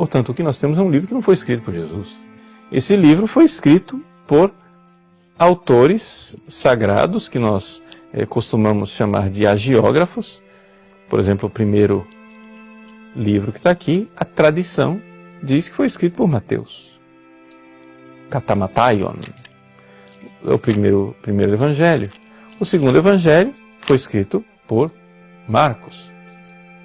Portanto, o que nós temos é um livro que não foi escrito por Jesus. Esse livro foi escrito por autores sagrados, que nós costumamos chamar de hagiógrafos. Por exemplo, o primeiro livro que está aqui, a tradição diz que foi escrito por Mateus. Katamataion. É o primeiro evangelho. O segundo evangelho foi escrito por Marcos.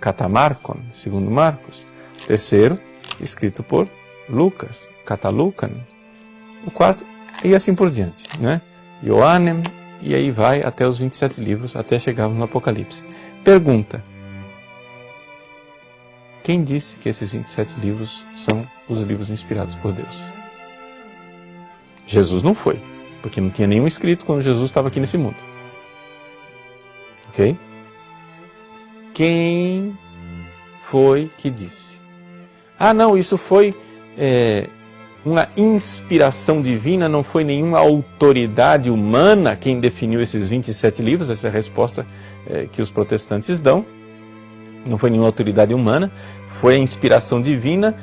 Katamarkon, segundo Marcos. O terceiro, escrito por Lucas. Katalukan. O quarto, e assim por diante, né? Ioannem, e aí vai até os 27 livros, até chegarmos no Apocalipse. Pergunta: quem disse que esses 27 livros são os livros inspirados por Deus? Jesus não foi, porque não tinha nenhum escrito quando Jesus estava aqui nesse mundo. Ok? Quem foi que disse? Ah, não, isso foi uma inspiração divina, não foi nenhuma autoridade humana quem definiu esses 27 livros. Essa é a resposta que os protestantes dão. Não foi nenhuma autoridade humana, foi a inspiração divina.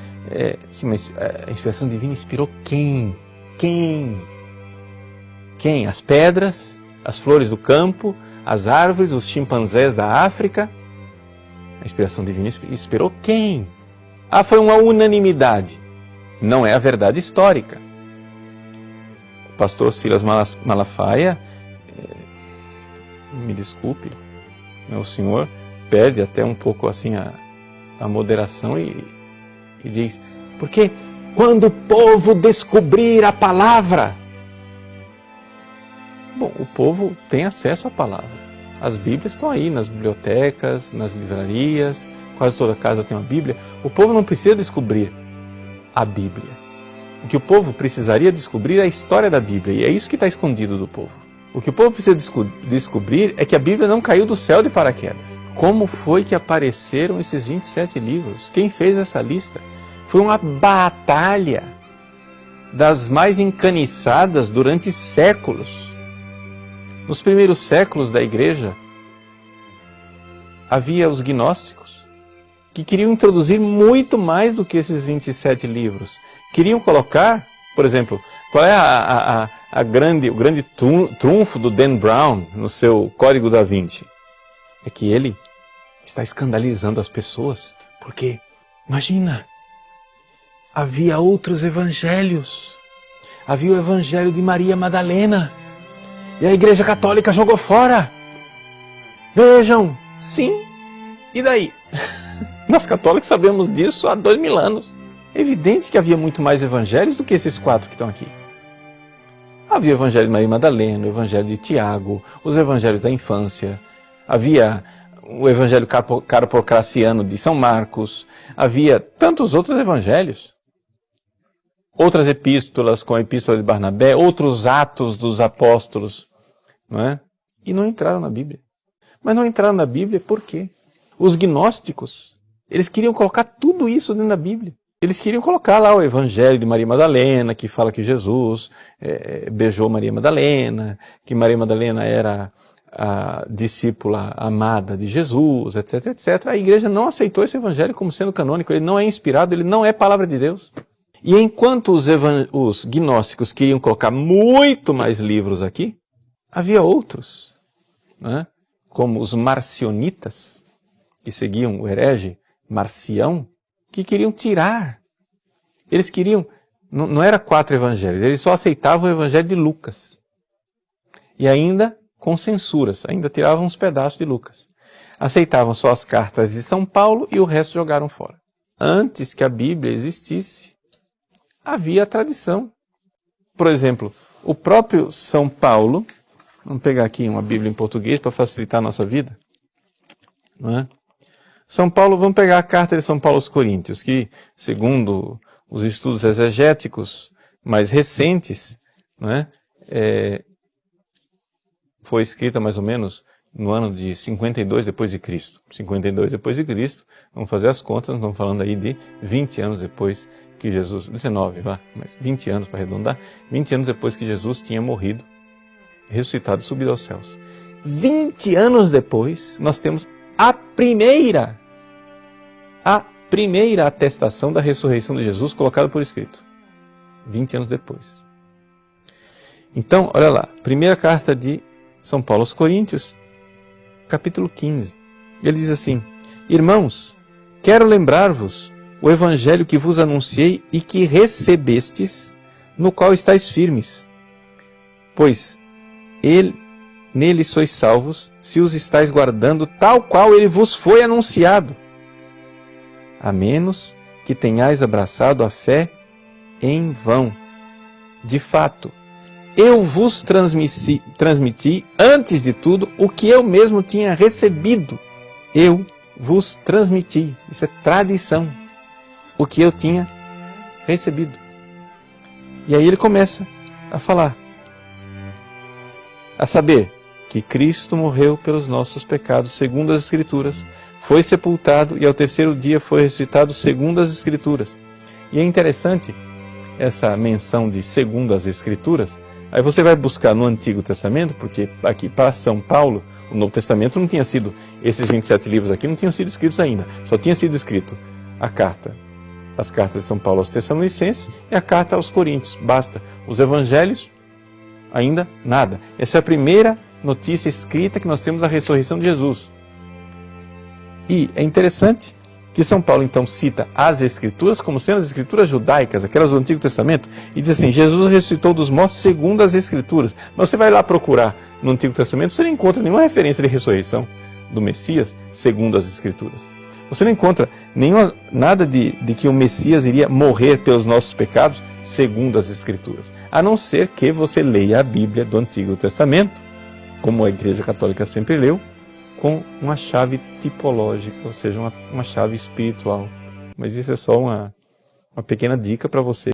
Sim, mas a inspiração divina inspirou quem? Quem? As pedras, as flores do campo, as árvores, os chimpanzés da África? A inspiração divina inspirou quem? Ah, foi uma unanimidade. Não é a verdade histórica. O pastor Silas Malafaia, me desculpe, o senhor perde até um pouco assim a moderação e diz: porque quando o povo descobrir a palavra... Bom, o povo tem acesso à palavra. As Bíblias estão aí nas bibliotecas, nas livrarias, quase toda casa tem uma Bíblia. O povo não precisa descobrir a Bíblia. O que o povo precisaria descobrir é a história da Bíblia, e é isso que está escondido do povo. O que o povo precisa descobrir é que a Bíblia não caiu do céu de paraquedas. Como foi que apareceram esses 27 livros? Quem fez essa lista? Foi uma batalha das mais encaniçadas durante séculos. Nos primeiros séculos da igreja, havia os gnósticos, que queriam introduzir muito mais do que esses 27 livros. Queriam colocar, por exemplo, qual é o grande trunfo do Dan Brown no seu Código da Vinci? É que ele está escandalizando as pessoas, porque, imagina, havia outros evangelhos. Havia o evangelho de Maria Madalena, e a Igreja Católica jogou fora. Vejam, sim, e daí? Nós católicos sabemos disso há 2000 anos. É evidente que havia muito mais evangelhos do que esses 4 que estão aqui. Havia o evangelho de Maria Madalena, o evangelho de Tiago, os evangelhos da infância, havia o evangelho caroprocraciano de São Marcos, havia tantos outros evangelhos. Outras epístolas, como a epístola de Barnabé, outros atos dos apóstolos, não é? E não entraram na Bíblia. Mas não entraram na Bíblia por quê? Os gnósticos, eles queriam colocar tudo isso dentro da Bíblia. Eles queriam colocar lá o evangelho de Maria Madalena, que fala que Jesus beijou Maria Madalena, que Maria Madalena era a discípula amada de Jesus, etc, etc. A igreja não aceitou esse evangelho como sendo canônico, ele não é inspirado, ele não é palavra de Deus. E enquanto os gnósticos queriam colocar muito mais livros aqui, havia outros, né? Como os marcionitas, que seguiam o herege Marcião, que queriam tirar. Eles queriam, não era 4 evangelhos, eles só aceitavam o evangelho de Lucas. E ainda com censuras, ainda tiravam uns pedaços de Lucas. Aceitavam só as cartas de São Paulo e o resto jogaram fora. Antes que a Bíblia existisse, havia a tradição. Por exemplo, o próprio São Paulo, vamos pegar aqui uma Bíblia em português para facilitar a nossa vida, não é? São Paulo, vamos pegar a carta de São Paulo aos Coríntios, que, segundo os estudos exegéticos mais recentes, não é? Foi escrita mais ou menos no ano de 52 depois de Cristo. 52 depois de Cristo, vamos fazer as contas, nós estamos falando aí de 20 anos depois que Jesus, 19, mas 20 anos para arredondar, 20 anos depois que Jesus tinha morrido, ressuscitado e subido aos céus. 20 anos depois, nós temos a primeira atestação da ressurreição de Jesus colocada por escrito, 20 anos depois. Então, olha lá, primeira carta de São Paulo aos Coríntios, capítulo 15. Ele diz assim: Irmãos, quero lembrar-vos o evangelho que vos anunciei e que recebestes, no qual estáis firmes. Pois nele sois salvos, se os estáis guardando, tal qual ele vos foi anunciado. A menos que tenhais abraçado a fé em vão. De fato, eu vos transmiti, antes de tudo, o que eu mesmo tinha recebido. Eu vos transmiti. Isso é tradição. O que eu tinha recebido. E aí ele começa a falar. A saber, que Cristo morreu pelos nossos pecados, segundo as Escrituras, foi sepultado e ao terceiro dia foi ressuscitado, segundo as Escrituras. E é interessante essa menção de segundo as Escrituras. Aí você vai buscar no Antigo Testamento, porque aqui para São Paulo, o Novo Testamento não tinha sido, esses 27 livros aqui não tinham sido escritos ainda. Só tinha sido escrito as cartas de São Paulo aos Tessalonicenses e a carta aos Coríntios. Basta. Os Evangelhos, ainda nada. Essa é a primeira notícia escrita que nós temos da ressurreição de Jesus. E é interessante que São Paulo então cita as Escrituras como sendo as Escrituras judaicas, aquelas do Antigo Testamento, e diz assim: Jesus ressuscitou dos mortos segundo as Escrituras. Mas você vai lá procurar no Antigo Testamento, você não encontra nenhuma referência de ressurreição do Messias segundo as Escrituras. Você não encontra nada de que o Messias iria morrer pelos nossos pecados segundo as Escrituras. A não ser que você leia a Bíblia do Antigo Testamento, como a Igreja Católica sempre leu, com uma chave tipológica, ou seja, uma chave espiritual. Mas isso é só uma pequena dica para você.